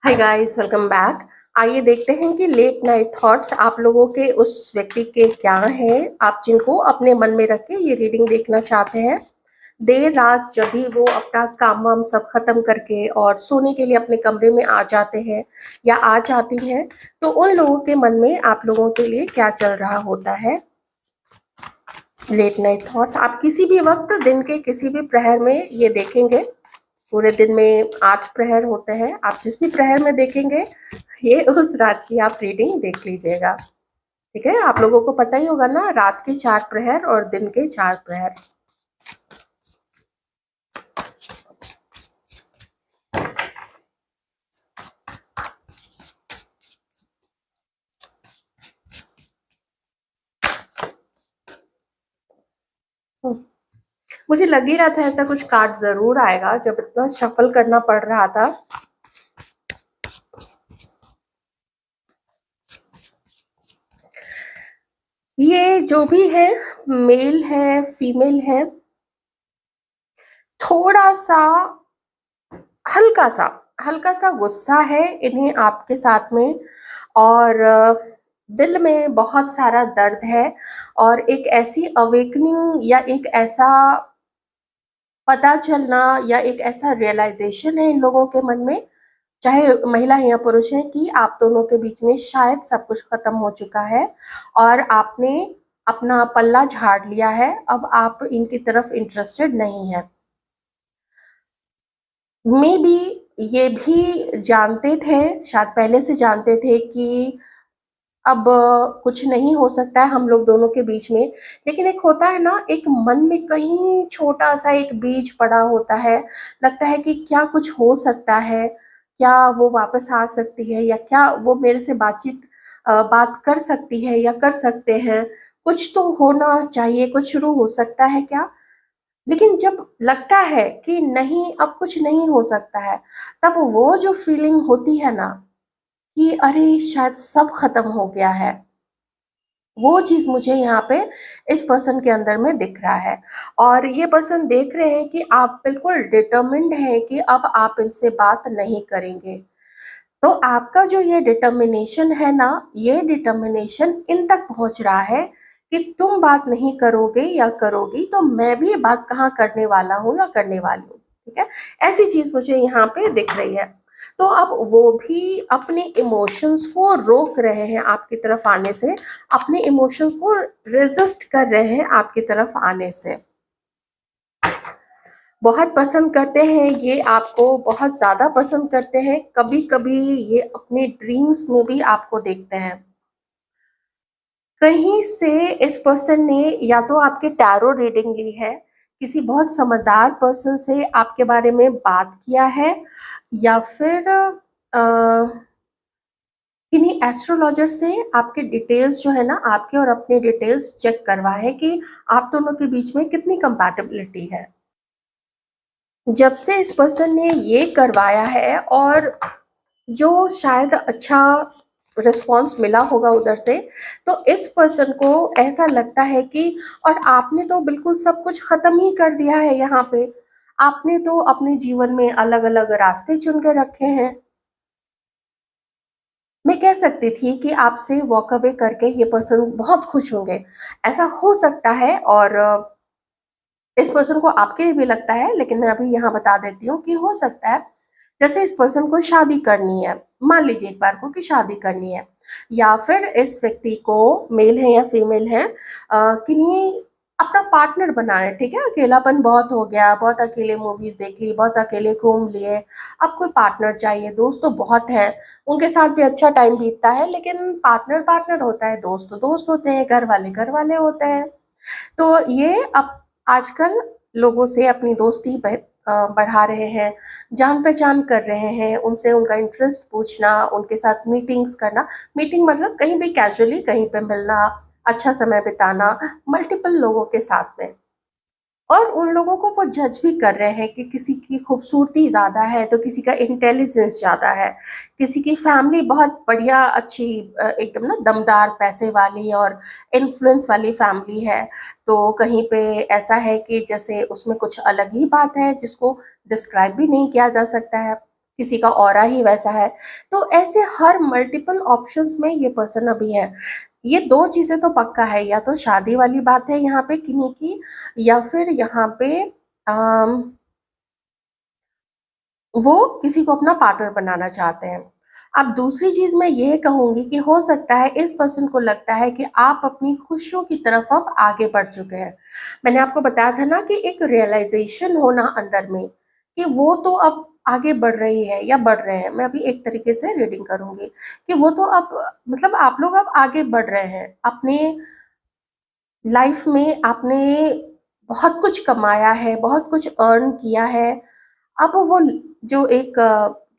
Hi guys, welcome back. आइए देखते हैं कि लेट नाइट थॉट्स आप लोगों के उस व्यक्ति के क्या हैं, आप जिनको अपने मन में रख के ये रीडिंग देखना चाहते हैं। देर रात जब भी वो अपना काम वाम सब खत्म करके और सोने के लिए अपने कमरे में आ जाते हैं या आ जाती हैं, तो उन लोगों के मन में आप लोगों के लिए क्या चल रहा होता है। लेट नाइट थॉट्स आप किसी भी वक्त दिन के किसी भी प्रहर में ये देखेंगे। पूरे दिन में 8 प्रहर होते हैं, आप जिस भी प्रहर में देखेंगे ये उस रात की आप रीडिंग देख लीजिएगा। ठीक है, आप लोगों को पता ही होगा ना, रात के 4 प्रहर और दिन के 4 प्रहर। मुझे लग ही रहा था ऐसा कुछ कार्ड जरूर आएगा जब इतना शफल करना पड़ रहा था। ये जो भी है, मेल है फीमेल है, थोड़ा सा हल्का सा हल्का सा गुस्सा है इन्हें आपके साथ में, और दिल में बहुत सारा दर्द है, और एक ऐसी अवेकनिंग या एक ऐसा पता चलना या एक ऐसा रियलाइजेशन है इन लोगों के मन में, चाहे महिला या पुरुष है, कि आप दोनों के बीच में शायद सब कुछ खत्म हो चुका है और आपने अपना पल्ला झाड़ लिया है। अब आप इनकी तरफ इंटरेस्टेड नहीं है। मे बी ये भी जानते थे, शायद पहले से जानते थे कि अब कुछ नहीं हो सकता है हम लोग दोनों के बीच में। लेकिन एक होता है ना, एक मन में कहीं छोटा सा एक बीज पड़ा होता है, लगता है कि क्या कुछ हो सकता है, क्या वो वापस आ सकती है, या क्या वो मेरे से बात कर सकती है या कर सकते हैं, कुछ तो होना चाहिए, कुछ शुरू हो सकता है क्या। लेकिन जब लगता है कि नहीं अब कुछ नहीं हो सकता है, तब वो जो फीलिंग होती है ना, कि अरे शायद सब खत्म हो गया है, वो चीज मुझे यहाँ पे इस पर्सन के अंदर में दिख रहा है। और ये पर्सन देख रहे हैं कि आप बिल्कुल डिटर्मिन्ड हैं कि अब आप इनसे बात नहीं करेंगे। तो आपका जो ये डिटर्मिनेशन है ना, ये डिटर्मिनेशन इन तक पहुंच रहा है कि तुम बात नहीं करोगे या करोगी तो मैं भी बात कहाँ करने वाला हूँ या करने वाली हूँ। ठीक है, ऐसी चीज मुझे यहाँ पे दिख रही है। तो अब वो भी अपने इमोशंस को रोक रहे हैं आपकी तरफ आने से, अपने इमोशंस को रेजिस्ट कर रहे हैं आपकी तरफ आने से। बहुत पसंद करते हैं ये आपको, बहुत ज़्यादा पसंद करते हैं। कभी कभी ये अपने ड्रीम्स में भी आपको देखते हैं। कहीं से इस पर्सन ने या तो आपके टैरो रीडिंग ली है, किसी बहुत समझदार पर्सन से आपके बारे में बात किया है, या फिर किन्हीं एस्ट्रोलॉजर से आपके डिटेल्स जो है ना, आपके और अपने डिटेल्स चेक करवाए हैं कि आप दोनों के बीच में कितनी कंपैटिबिलिटी है। जब से इस पर्सन ने ये करवाया है, और जो शायद अच्छा रिस्पॉन्स मिला होगा उधर से, तो इस पर्सन को ऐसा लगता है कि और आपने तो बिल्कुल सब कुछ खत्म ही कर दिया है यहाँ पे। आपने तो अपने जीवन में अलग अलग रास्ते चुन के रखे हैं। मैं कह सकती थी कि आपसे वॉक अवे करके ये पर्सन बहुत खुश होंगे, ऐसा हो सकता है। और इस पर्सन को आपके लिए भी लगता है, लेकिन मैं अभी यहाँ बता देती हूँ कि हो सकता है जैसे इस पर्सन को शादी करनी है, मान लीजिए एक बार को कि शादी करनी है, या फिर इस व्यक्ति को, मेल है या फीमेल है, किन्हीं अपना पार्टनर बनाना है। ठीक है, अकेलापन बहुत हो गया, बहुत अकेले मूवीज देख ली, बहुत अकेले घूम लिए, अब कोई पार्टनर चाहिए। दोस्त तो बहुत है, उनके साथ भी अच्छा टाइम बीतता है, लेकिन पार्टनर पार्टनर होता है, दोस्त तो दोस्त होते हैं, घर वाले होते हैं। तो ये अब आजकल लोगों से अपनी दोस्ती बढ़ा रहे हैं, जान पहचान कर रहे हैं, उनसे उनका इंटरेस्ट पूछना, उनके साथ मीटिंग्स करना। मीटिंग मतलब कहीं भी कैजुअली कहीं पे मिलना, अच्छा समय बिताना मल्टीपल लोगों के साथ में। और उन लोगों को वो जज भी कर रहे हैं कि किसी की खूबसूरती ज़्यादा है तो किसी का इंटेलिजेंस ज़्यादा है, किसी की फैमिली बहुत बढ़िया अच्छी, एकदम ना दमदार पैसे वाली और इन्फ्लुएंस वाली फैमिली है, तो कहीं पे ऐसा है कि जैसे उसमें कुछ अलग ही बात है जिसको डिस्क्राइब भी नहीं किया जा सकता है। किसी का ऑरा ही वैसा है। तो ऐसे हर मल्टीपल ऑप्शंस में ये पर्सन अभी है। ये 2 चीज़ें तो पक्का है, या तो शादी वाली बात है यहाँ पे किन्हीं की, या फिर यहाँ पे अम, वो किसी को अपना पार्टनर बनाना चाहते हैं। अब दूसरी चीज़ मैं ये कहूँगी कि हो सकता है इस पर्सन को लगता है कि आप अपनी खुशियों की तरफ अब आगे बढ़ चुके हैं। मैंने आपको बताया था ना कि एक रियलाइज़ेशन होना अंदर में कि वो तो अब आगे बढ़ रही है या बढ़ रहे हैं। मैं अभी एक तरीके से रीडिंग करूँगी कि वो तो अब मतलब आप लोग अब आगे बढ़ रहे हैं। अपने लाइफ़ में आपने बहुत कुछ कमाया है, बहुत कुछ अर्न किया है। अब वो जो एक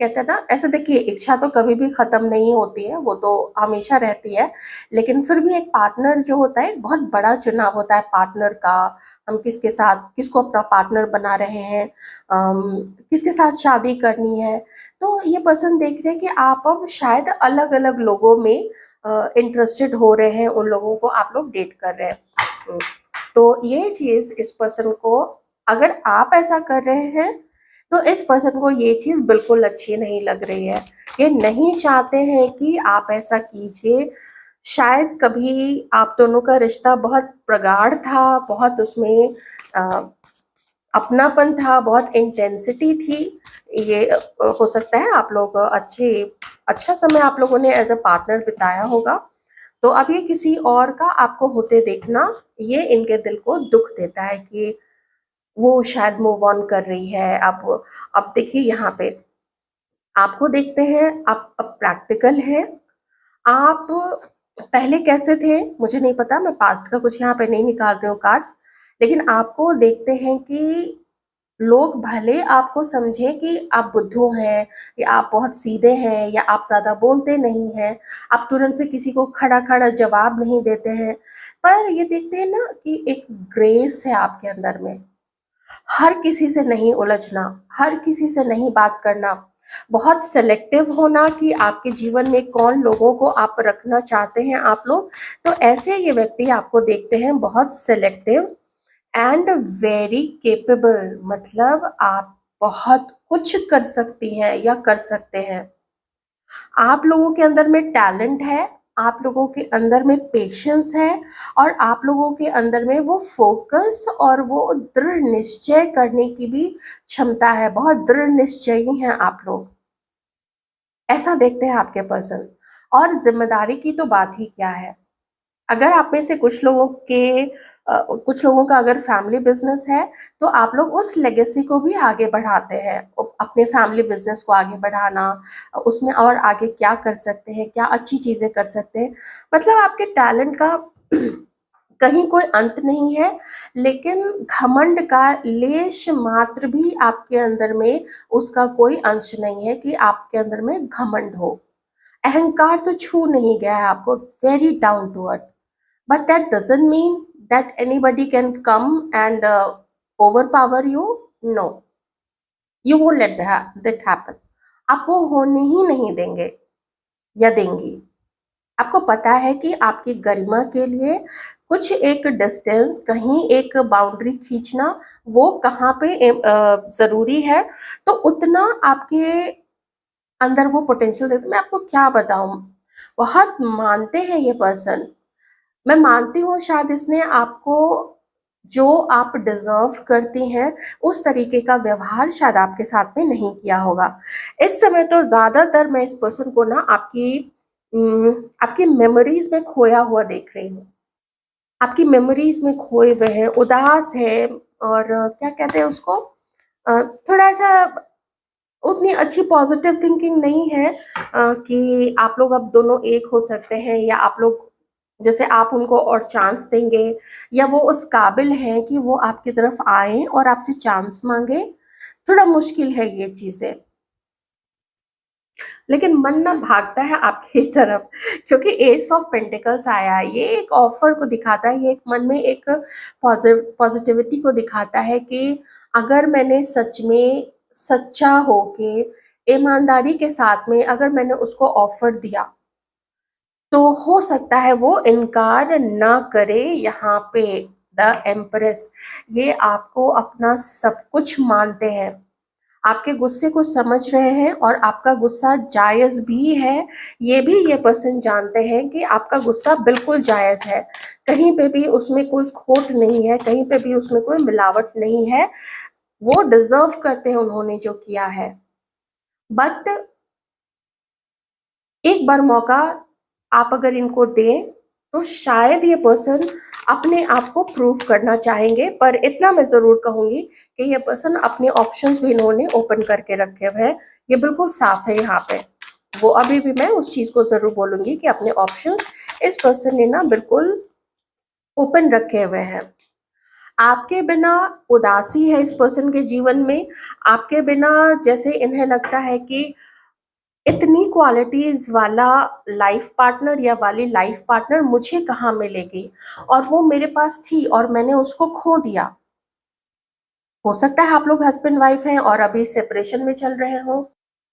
कहते हैं ना, ऐसे देखिए इच्छा तो कभी भी ख़त्म नहीं होती है, वो तो हमेशा रहती है। लेकिन फिर भी एक पार्टनर जो होता है, एक बहुत बड़ा चुनाव होता है पार्टनर का। हम किसके साथ किसको अपना पार्टनर बना रहे हैं, किसके साथ शादी करनी है। तो ये पर्सन देख रहे हैं कि आप अब शायद अलग-अलग लोगों में इंटरेस्टेड हो रहे हैं, उन लोगों को आप लोग डेट कर रहे हैं। हुँ, तो ये चीज़ इस पर्सन को, अगर आप ऐसा कर रहे हैं तो इस पर्सन को ये चीज़ बिल्कुल अच्छी नहीं लग रही है। ये नहीं चाहते हैं कि आप ऐसा कीजिए। शायद कभी आप दोनों का रिश्ता बहुत प्रगाढ़ था, बहुत उसमें अ, अपनापन था, बहुत इंटेंसिटी थी। ये हो सकता है आप लोग अच्छा समय आप लोगों ने एज़ अ पार्टनर बिताया होगा। तो अब ये किसी और का आपको होते देखना, ये इनके दिल को दुःख देता है कि वो शायद मूव ऑन कर रही है। अब देखिए यहाँ पे आपको देखते हैं, आप अब प्रैक्टिकल हैं। आप पहले कैसे थे मुझे नहीं पता, मैं पास्ट का कुछ यहाँ पे नहीं निकाल रही हूँ कार्ड्स। लेकिन आपको देखते हैं कि लोग भले आपको समझें कि आप बुद्धू हैं, या आप बहुत सीधे हैं, या आप ज़्यादा बोलते नहीं हैं, आप तुरंत से किसी को खड़ा-खड़ा जवाब नहीं देते हैं। पर ये देखते हैं ना कि एक ग्रेस है आपके अंदर में। हर किसी से नहीं उलझना, हर किसी से नहीं बात करना, बहुत सेलेक्टिव होना कि आपके जीवन में कौन लोगों को आप रखना चाहते हैं आप लोग। तो ऐसे ये व्यक्ति आपको देखते हैं बहुत सेलेक्टिव एंड वेरी केपेबल, मतलब आप बहुत कुछ कर सकती हैं या कर सकते हैं। आप लोगों के अंदर में टैलेंट है, आप लोगों के अंदर में पेशेंस है, और आप लोगों के अंदर में वो फ़ोकस और वो दृढ़ निश्चय करने की भी क्षमता है, बहुत दृढ़ निश्चयी हैं आप लोग। ऐसा देखते हैं आपके पर्सन। और ज़िम्मेदारी की तो बात ही क्या है। अगर आप में से कुछ लोगों का अगर फैमिली बिज़नेस है, तो आप लोग उस लेगेसी को भी आगे बढ़ाते हैं। अपने फैमिली बिज़नेस को आगे बढ़ाना, उसमें और आगे क्या कर सकते हैं, क्या अच्छी चीज़ें कर सकते हैं। मतलब आपके टैलेंट का कहीं कोई अंत नहीं है, लेकिन घमंड का लेश मात्र भी आपके अंदर में उसका कोई अंश नहीं है कि आपके अंदर में घमंड हो। अहंकार तो छू नहीं गया है आपको, very down to earth. But that doesn't mean that anybody can come and overpower you. No, you won't let that happen. आप वो होने ही नहीं देंगे या देंगी। आपको पता है कि आपकी गरिमा के लिए कुछ एक डिस्टेंस, कहीं एक बाउंड्री खींचना, वो कहाँ पे ज़रूरी है। तो उतना आपके अंदर वो पोटेंशियल देते, मैं आपको क्या बताऊँ, बहुत मानते हैं ये पर्सन। मैं मानती हूँ शायद इसने आपको जो आप डिज़र्व करती हैं, उस तरीके का व्यवहार शायद आपके साथ में नहीं किया होगा। इस समय तो ज़्यादातर मैं इस पर्सन को ना आपकी मेमोरीज़ में खोया हुआ देख रही हूँ। आपकी मेमोरीज़ में खोए हुए हैं, उदास हैं, और क्या कहते हैं उसको, थोड़ा-सा उतनी अच्छी पॉज़िटिव थिंकिंग नहीं है कि आप लोग अब दोनों एक हो सकते हैं, या आप लोग जैसे आप उनको और चांस देंगे, या वो उस काबिल हैं कि वो आपकी तरफ आएँ और आपसे चांस माँगे। थोड़ा मुश्किल है ये चीज़ें। लेकिन मन ना भागता है आपकी तरफ, क्योंकि एस ऑफ पेंटिकल्स आया है। ये एक ऑफ़र को दिखाता है, ये एक मन में एक पॉज़िटिविटी को दिखाता है कि अगर मैंने सच में सच्चा होके, ईमानदारी के साथ में अगर मैंने उसको ऑफ़र दिया, तो हो सकता है वो इनकार ना करे। यहाँ पे द एम्प्रेस, ये आपको अपना सब कुछ मानते हैं। आपके गुस्से को समझ रहे हैं और आपका गुस्सा जायज़ भी है, ये भी ये पर्सन जानते हैं कि आपका गुस्सा बिल्कुल जायज़ है। कहीं पे भी उसमें कोई खोट नहीं है, कहीं पे भी उसमें कोई मिलावट नहीं है। वो डिज़र्व करते हैं उन्होंने जो किया है। बट एक बार मौका आप अगर इनको दें, तो शायद ये पर्सन अपने आप को प्रूव करना चाहेंगे। पर इतना मैं ज़रूर कहूँगी कि ये पर्सन अपने ऑप्शंस भी इन्होंने ओपन करके रखे हुए हैं। ये बिल्कुल साफ है यहाँ पे। वो अभी भी मैं उस चीज़ को ज़रूर बोलूँगी कि अपने ऑप्शंस इस पर्सन ने ना बिल्कुल ओपन रखे हुए हैं। आपके बिना उदासी है इस पर्सन के जीवन में। आपके बिना जैसे इन्हें लगता है कि इतनी क्वालिटीज वाला लाइफ पार्टनर या वाली लाइफ पार्टनर मुझे कहाँ मिलेगी, और वो मेरे पास थी और मैंने उसको खो दिया। हो सकता है आप लोग हस्बैंड वाइफ हैं और अभी सेपरेशन में चल रहे हो,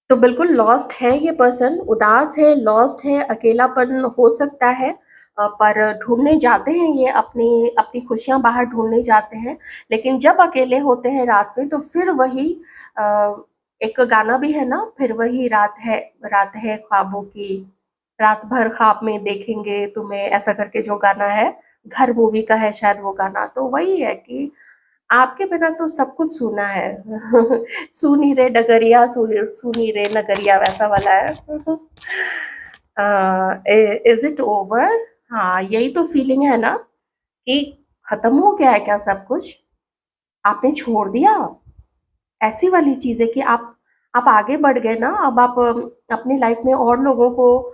तो बिल्कुल लॉस्ट है ये पर्सन, उदास है, लॉस्ट है, अकेलापन हो सकता है। पर ढूंढने जाते हैं ये अपनी अपनी खुशियां बाहर ढूंढने जाते हैं। लेकिन जब अकेले होते हैं रात में, तो फिर वही अ, एक गाना भी है ना, फिर वही रात है ख्वाबों की, रात भर ख्वाब में देखेंगे तुम्हें, ऐसा करके जो गाना है, घर मूवी का है शायद वो गाना। तो वही है कि आपके बिना तो सब कुछ सूना है। सुनी रे डगरिया, सुनी सुनी रे नगरिया, वैसा वाला है। Is it over? हाँ, यही तो फीलिंग है ना कि खत्म हो गया है क्या सब कुछ, आपने छोड़ दिया। ऐसी वाली चीज है कि आप आगे बढ़ गए ना। अब आप अपनी लाइफ में और लोगों को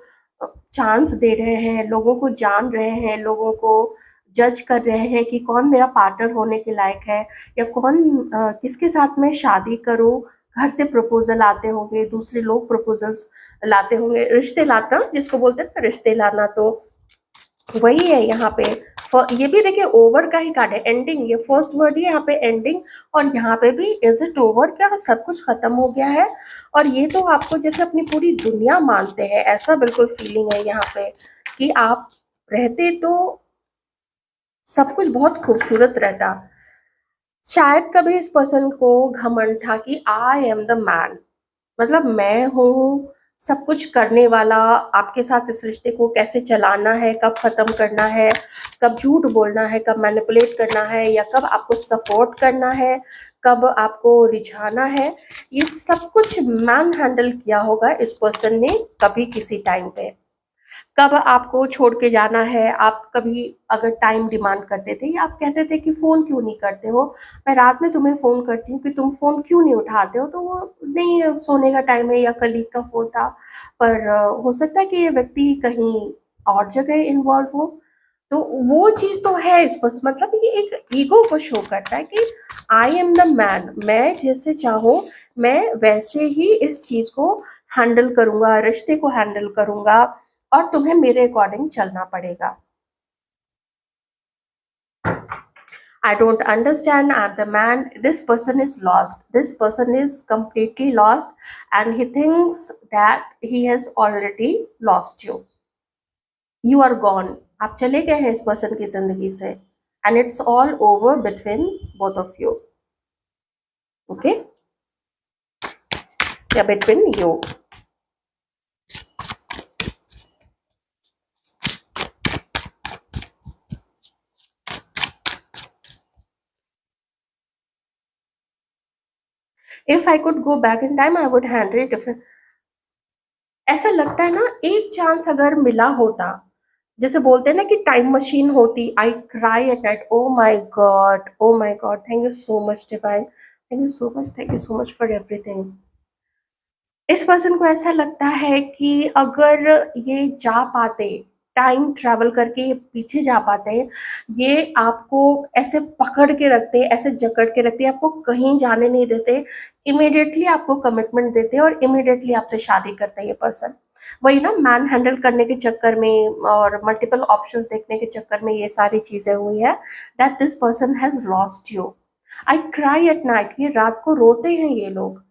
चांस दे रहे हैं, लोगों को जान रहे हैं, लोगों को जज कर रहे हैं कि कौन मेरा पार्टनर होने के लायक है, या कौन किसके साथ मैं शादी करूं। घर से प्रपोजल आते होंगे, दूसरे लोग प्रपोजल्स लाते होंगे, रिश्ते लाना जिसको बोलते हैं ना, रिश्ते लाना। तो वही है यहाँ पे। ये भी देखिए ओवर का ही कार्ड है, एंडिंग, ये फर्स्ट वर्ड है यहाँ पे, एंडिंग। और यहाँ पे भी इज इट ओवर, क्या सब कुछ खत्म हो गया है। और ये तो आपको जैसे अपनी पूरी दुनिया मानते हैं, ऐसा बिल्कुल फीलिंग है यहाँ पे कि आप रहते तो सब कुछ बहुत खूबसूरत रहता। शायद कभी इस पर्सन को घमंड था कि आई एम द मैन, मतलब मैं हूँ सब कुछ करने वाला। आपके साथ इस रिश्ते को कैसे चलाना है, कब खत्म करना है, कब झूठ बोलना है, कब मैनिपुलेट करना है, या कब आपको सपोर्ट करना है, कब आपको रिझाना है, ये सब कुछ मैन हैंडल किया होगा इस पर्सन ने कभी किसी टाइम पे। कब आपको छोड़ के जाना है, आप कभी अगर टाइम डिमांड करते थे, या आप कहते थे कि फ़ोन क्यों नहीं करते हो, मैं रात में तुम्हें फ़ोन करती हूँ कि तुम फ़ोन क्यों नहीं उठाते हो, तो वो नहीं, सोने का टाइम है या कलीग का फ़ोन था। पर हो सकता है कि ये व्यक्ति कहीं और जगह इन्वॉल्व हो। तो वो चीज़ तो है इस बस, मतलब ये एक ईगो को शो करता है कि आई एम द मैन, मैं जैसे चाहूँ मैं वैसे ही इस चीज़ को हैंडल करूँगा, रिश्ते को हैंडल करूँगा, और तुम्हें मेरे अकॉर्डिंग चलना पड़ेगा। I don't understand. I'm the man. This person is lost. This person is completely lost, and he thinks that he has already lost you. You are gone. आप चले गए हैं इस पर्सन की जिंदगी से, and it's all over between both of you. Okay? Yeah, between you. If I could go back in time, I would handle it different. ऐसा लगता है ना, एक चांस अगर मिला होता, जैसे बोलते हैं ना कि टाइम मशीन होती। I cry at night, oh my god, oh my god, thank you so much divine, thank you so much, thank you so much for everything. इस पर्सन को ऐसा लगता है कि अगर ये जा पाते, टाइम ट्रैवल करके ये पीछे जा पाते, ये आपको ऐसे पकड़ के रखते, ऐसे जकड़ के रखते, आपको कहीं जाने नहीं देते, इमीडिएटली आपको कमिटमेंट देते और इमीडिएटली आपसे शादी करते हैं ये पर्सन। वही ना, मैन हैंडल करने के चक्कर में और मल्टीपल ऑप्शंस देखने के चक्कर में ये सारी चीजें हुई है, that this person has lost you. I cry at night, ये रात को रोते हैं, ये लोग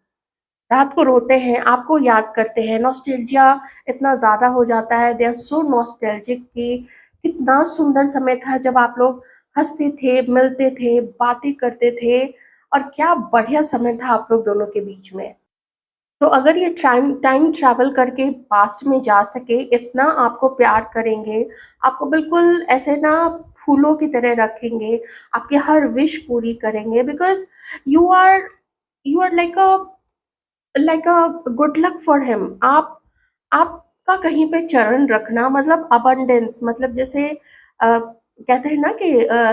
रात को रोते हैं, आपको याद करते हैं, नॉस्टैल्जिया इतना ज़्यादा हो जाता है, दे आर सो नॉस्टैल्जिक कि कितना सुंदर समय था जब आप लोग हँसते थे, मिलते थे, बातें करते थे, और क्या बढ़िया समय था आप लोग दोनों के बीच में। तो अगर ये टाइम टाइम ट्रैवल करके पास्ट में जा सके, इतना आपको प्यार करेंगे, आपको बिल्कुल ऐसे ना फूलों की तरह रखेंगे, आपकी हर विश पूरी करेंगे, because you are you are like a good luck for him. आपका कहीं पे चरण रखना मतलब अबंडेंस, मतलब जैसे कहते हैं ना कि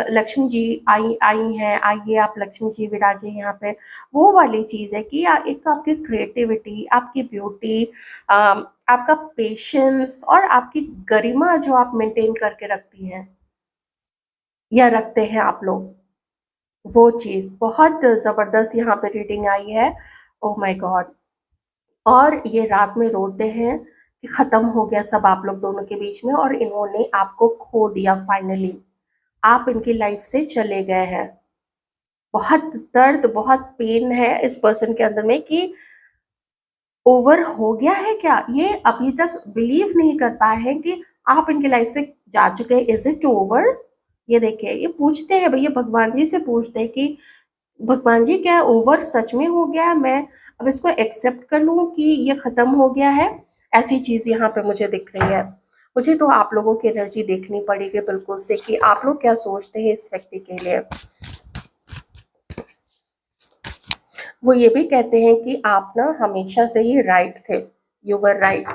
लक्ष्मी जी आई आई हैं, आइए आप लक्ष्मी जी विराजे यहाँ पे, वो वाली चीज़ है कि एक आपकी क्रिएटिविटी, आपकी ब्यूटी, आपका पेशेंस और आपकी गरिमा जो आप मेंटेन करके रखती हैं या रखते हैं आप लोग, वो चीज़ बहुत ज़बरदस्त यहाँ पे रीडिंग आई है। Oh my God! और ये रात में रोते हैं कि खत्म हो गया सब आप लोग दोनों के बीच में और इन्होंने आपको खो दिया फाइनली। आप इनकी लाइफ से चले गए हैं। बहुत दर्द, बहुत पेन है इस पर्सन के अंदर में कि ओवर हो गया है क्या? ये अभी तक बिलीव नहीं कर पाए हैं कि आप इनकी लाइफ से जा चुके हैं। Is it over? ये देखिए, ये पूछते हैं भैया, भगवान जी से पूछते हैं कि भगवान जी क्या ओवर सच में हो गया है? मैं अब इसको एक्सेप्ट कर लूं कि ये खत्म हो गया है? ऐसी चीज यहाँ पे मुझे दिख रही है। मुझे तो आप लोगों की एनर्जी देखनी पड़ेगी बिल्कुल से कि आप लोग क्या सोचते हैं इस व्यक्ति के लिए। वो ये भी कहते हैं कि आप ना हमेशा से ही राइट थे, यू वर राइट।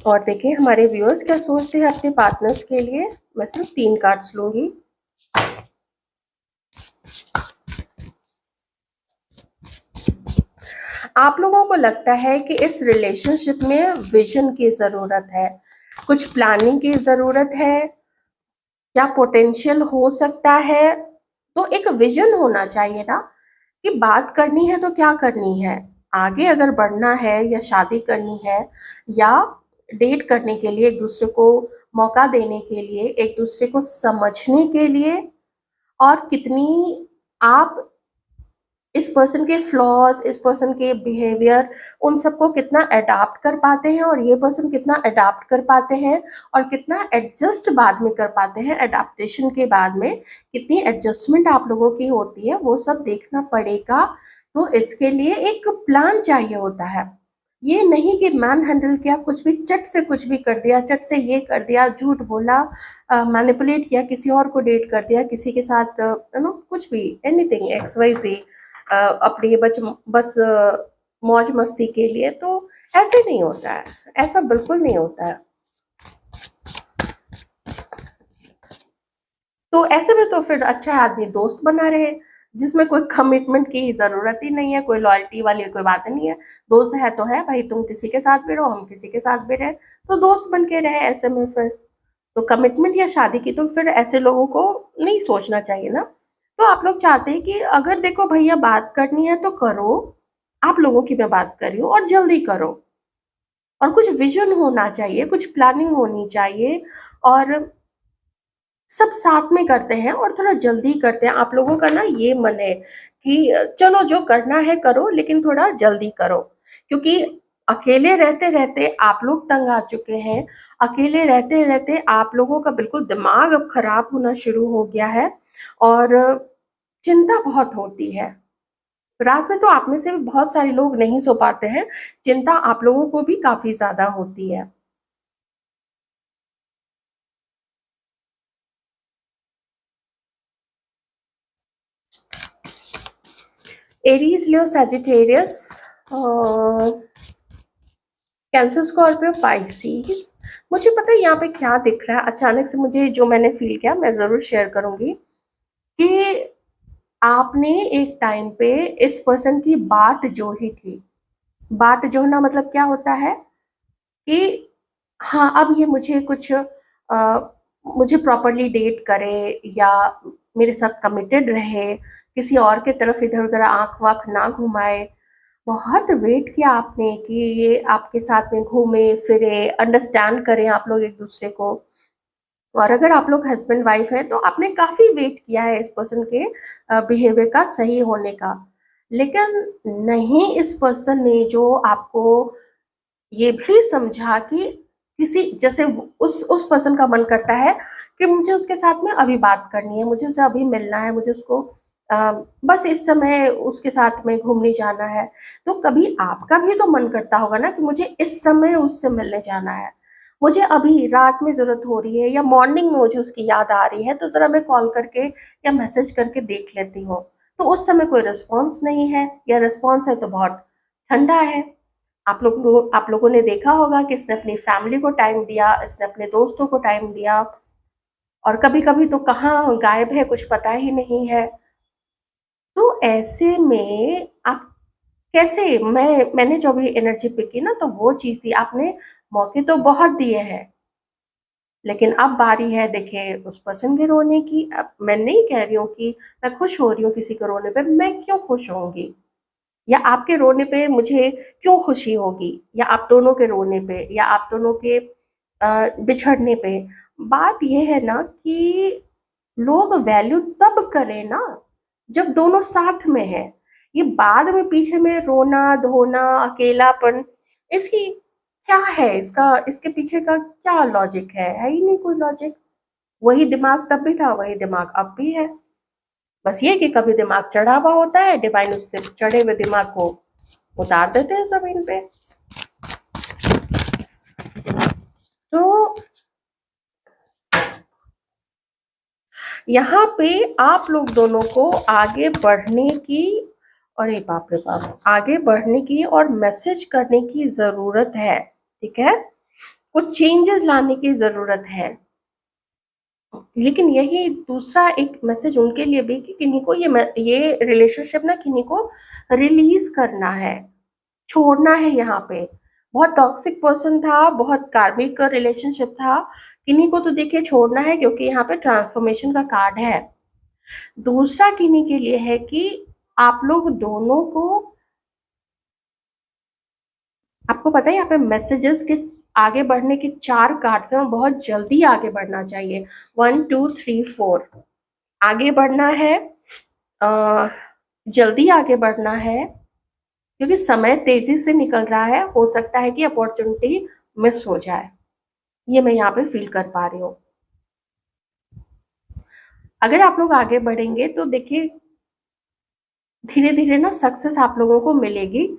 और देखिए हमारे व्यूअर्स क्या सोचते हैं अपने पार्टनर्स के लिए। मैं सिर्फ 3 कार्ड्स लूंगी। आप लोगों को लगता है कि इस रिलेशनशिप में विजन की जरूरत है, कुछ प्लानिंग की जरूरत है, क्या पोटेंशियल हो सकता है? तो एक विजन होना चाहिए ना कि बात करनी है तो क्या करनी है, आगे अगर बढ़ना है या शादी करनी है या डेट करने के लिए, एक दूसरे को मौका देने के लिए, एक दूसरे को समझने के लिए, और कितनी आप इस पर्सन के फ्लॉज, इस पर्सन के बिहेवियर, उन सबको कितना अडाप्ट कर पाते हैं और ये पर्सन कितना अडाप्ट कर पाते हैं और कितना एडजस्ट बाद में कर पाते हैं। अडाप्टेशन के बाद में कितनी एडजस्टमेंट आप लोगों की होती है, वो सब देखना पड़ेगा। तो इसके लिए एक प्लान चाहिए होता है। ये नहीं कि मैन हैंडल किया, कुछ भी चट से कुछ भी कर दिया, चट से ये कर दिया, झूठ बोला, मैनिपुलेट किया, किसी और को डेट कर दिया, किसी के साथ कुछ भी, एनीथिंग एक्स वाई जी, अपनी बस मौज मस्ती के लिए। तो ऐसे नहीं होता है, ऐसा बिल्कुल नहीं होता है। तो ऐसे में तो फिर अच्छा है आदमी दोस्त बना रहे, जिसमें कोई कमिटमेंट की जरूरत ही नहीं है, कोई लॉयल्टी वाली कोई बात नहीं है। दोस्त है तो है भाई, तुम किसी के साथ भी रहो, हम किसी के साथ भी रहे, तो दोस्त बन के रहे। ऐसे में फिर तो कमिटमेंट या शादी की तो फिर ऐसे लोगों को नहीं सोचना चाहिए ना। तो आप लोग चाहते हैं कि अगर देखो भैया बात करनी है तो करो, आप लोगों की मैं बात कर रही हूँ, और जल्दी करो, और कुछ विजन होना चाहिए, कुछ प्लानिंग होनी चाहिए, और सब साथ में करते हैं और थोड़ा जल्दी करते हैं। आप लोगों का ना ये मन है कि चलो जो करना है करो, लेकिन थोड़ा जल्दी करो, क्योंकि अकेले रहते रहते आप लोग तंग आ चुके हैं। अकेले रहते रहते आप लोगों का बिल्कुल दिमाग अब खराब होना शुरू हो गया है और चिंता बहुत होती है। रात में तो आप में से भी बहुत सारे लोग नहीं सो पाते हैं, चिंता आप लोगों को भी काफी ज्यादा होती है। एरीज, लियो, सैजिटेरियस, कैंसर, स्कॉर्पियो, पाइसिस। मुझे पता है यहाँ पे क्या दिख रहा है अचानक से, मुझे जो मैंने फील किया मैं जरूर शेयर करूंगी कि आपने एक टाइम पे इस पर्सन की बाट जोही थी। बाट जोहना मतलब क्या होता है कि हाँ अब ये मुझे कुछ मुझे प्रॉपरली डेट करे या मेरे साथ कमिटेड रहे, किसी और के तरफ इधर उधर आंख वाख ना घुमाए। बहुत वेट किया आपने कि ये आपके साथ में घूमे फिरे, अंडरस्टैंड करें आप लोग एक दूसरे को। और अगर आप लोग हस्बैंड वाइफ है तो आपने काफी वेट किया है इस पर्सन के बिहेवियर का सही होने का। लेकिन नहीं, इस पर्सन ने जो आपको ये भी समझा कि किसी जैसे उस पर्सन का मन करता है कि मुझे उसके साथ में अभी बात करनी है, मुझे उससे अभी मिलना है, मुझे उसको बस इस समय उसके साथ में घूमने जाना है। तो कभी आपका भी तो मन करता होगा ना कि मुझे इस समय उससे मिलने जाना है, मुझे अभी रात में ज़रूरत हो रही है या मॉर्निंग में मुझे उसकी याद आ रही है, तो ज़रा मैं कॉल करके या मैसेज करके देख लेती हूँ। तो उस समय कोई रिस्पॉन्स नहीं है या रिस्पॉन्स है तो बहुत ठंडा है। आप लोगों ने देखा होगा कि इसने अपनी फैमिली को टाइम दिया, इसने अपने दोस्तों को टाइम दिया, और कभी-कभी तो कहाँ गायब है कुछ पता ही नहीं है। तो ऐसे में आप कैसे मैंने जो भी एनर्जी पिक की ना, तो वो चीज़ थी, आपने मौके तो बहुत दिए हैं, लेकिन अब बारी है देखिए उस पर्सन के रोने की। अब मैं नहीं कह रही हूँ कि मैं खुश हो रही हूँ किसी के रोने पे, मैं क्यों खुश होऊँगी? या आपके रोने पे मुझे क्यों खुशी होगी, या आप दोनों के रोने पे, या आप दोनों के बिछड़ने पे। बात ये है ना कि लोग वैल्यू तब करें ना जब दोनों साथ में है। ये बाद में पीछे में रोना धोना अकेलापन, इसकी क्या है, इसका इसके पीछे का क्या लॉजिक है ही नहीं कोई लॉजिक। वही दिमाग तब भी था, वही दिमाग अब भी है। बस ये कि कभी दिमाग चढ़ा हुआ होता है, डिवाइन उसके चढ़े हुए दिमाग को उतार देते हैं जमीन पे। तो यहाँ पे आप लोग दोनों को आगे बढ़ने की, अरे बाप रे बाप, आगे बढ़ने की और मैसेज करने की जरूरत है। ठीक है, कुछ चेंजेस लाने की जरूरत है। लेकिन यही दूसरा एक मैसेज उनके लिए भी कि किन्हीं को ये रिलेशनशिप ना किन्हीं को रिलीज करना है, छोड़ना है। यहाँ पे बहुत टॉक्सिक पर्सन था, बहुत कार्मिक रिलेशनशिप था, किन्हीं को तो देखिए छोड़ना है, क्योंकि यहाँ पे ट्रांसफॉर्मेशन का कार्ड है। दूसरा किन्हीं के लिए है कि आप लोग दोनों को, आपको पता है यहाँ पे मैसेजेस के आगे बढ़ने के 4 कार्ड्स हैं, बहुत जल्दी आगे बढ़ना चाहिए। 1 2 3 4 आगे बढ़ना है, अ, जल्दी आगे बढ़ना है, क्योंकि समय तेजी से निकल रहा है, हो सकता है कि अपॉर्चुनिटी मिस हो जाए। ये मैं यहाँ पे फील कर पा रही हूँ। अगर आप लोग आगे बढ़ेंगे तो देखिए धीरे धीरे ना सक्सेस आप लोगों को मिलेगी।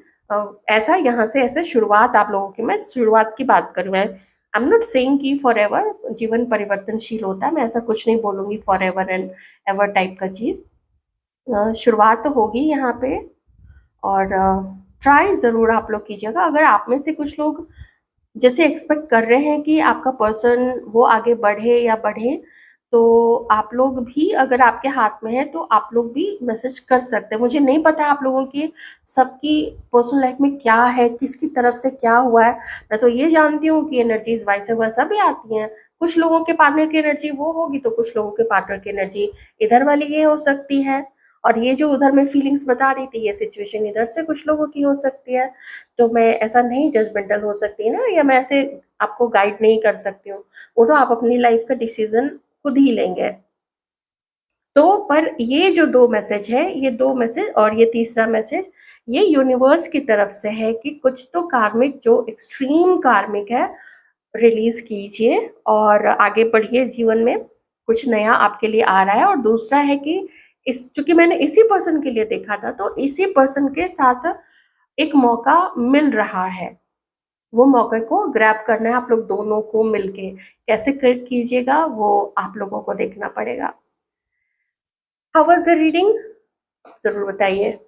ऐसा यहाँ से ऐसे शुरुआत आप लोगों की, मैं शुरुआत की बात करूँ, मैं आई एम नॉट सेइंग कि फॉर एवर जीवन परिवर्तनशील होता है, मैं ऐसा कुछ नहीं बोलूंगी for ever and ever type का चीज। शुरुआत तो होगी यहाँ पे, और ट्राई ज़रूर आप लोग कीजिएगा। अगर आप में से कुछ लोग जैसे एक्सपेक्ट कर रहे हैं कि आपका पर्सन वो आगे बढ़े या बढ़े, तो आप लोग भी, अगर आपके हाथ में है तो आप लोग भी मैसेज कर सकते हैं। मुझे नहीं पता आप लोगों की सबकी पर्सनल लाइफ में क्या है, किसकी तरफ से क्या हुआ है। मैं तो ये जानती हूँ कि एनर्जीज वाइस वर्सा भी आती हैं। कुछ लोगों के पार्टनर की एनर्जी वो होगी, तो कुछ लोगों के पार्टनर की एनर्जी इधर वाली ये हो सकती है। और ये जो उधर मैं फीलिंग्स बता रही थी, ये सिचुएशन इधर से कुछ लोगों की हो सकती है। तो मैं ऐसा नहीं जजमेंटल हो सकती ना, या मैं ऐसे आपको गाइड नहीं कर सकती हूँ। वो तो आप अपनी लाइफ का डिसीजन खुद ही लेंगे। तो पर ये जो 2 मैसेज है, ये 2 मैसेज और ये तीसरा मैसेज, ये यूनिवर्स की तरफ से है कि कुछ तो कार्मिक, जो एक्सट्रीम कार्मिक है, रिलीज कीजिए और आगे बढ़िए जीवन में। कुछ नया आपके लिए आ रहा है। और दूसरा है कि इस चूंकि मैंने इसी पर्सन के लिए देखा था, तो इसी पर्सन के साथ एक मौका मिल रहा है, वो मौके को ग्रैब करना है आप लोग दोनों को मिलके। कैसे कीजिएगा वो आप लोगों को देखना पड़ेगा। हाउ वाज द रीडिंग, जरूर बताइए।